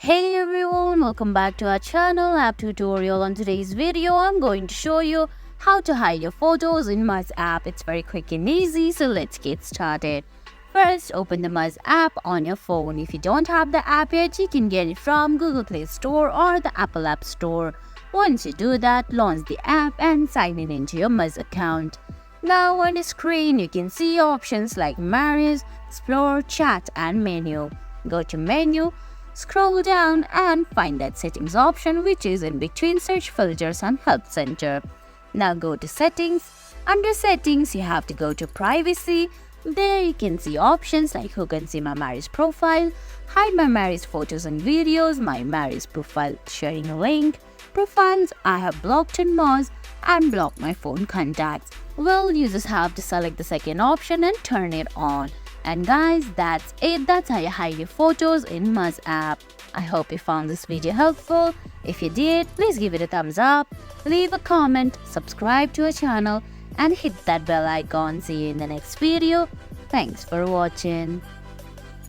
Hey everyone, welcome back to our channel app tutorial. On today's video, I'm going to show you how to hide your photos in Muzz app. It's very quick and easy, so let's get started. First, open the Muzz app on your phone. If you don't have the app yet, you can get it from Google Play Store or the Apple App Store. Once you do that, launch the app and sign in into your Muzz account. Now on the screen, you can see options like Marries, Explore, Chat and Menu. Go to Menu, scroll down and find that Settings option, which is in between Search Filters and Help Center. Now go to Settings. Under Settings, you have to go to Privacy. There you can see options like Who can see my Marries profile, Hide my Marries photos and videos, my Marries profile sharing link, Profiles I have blocked in Muzz, and Block my phone contacts. Well, users have to select the second option and turn it on. And guys, that's it. That's how you hide your photos in Muzz app. I hope you found this video helpful. If you did, please give it a thumbs up, leave a comment, subscribe to our channel, and hit that bell icon. See you in the next video. Thanks for watching.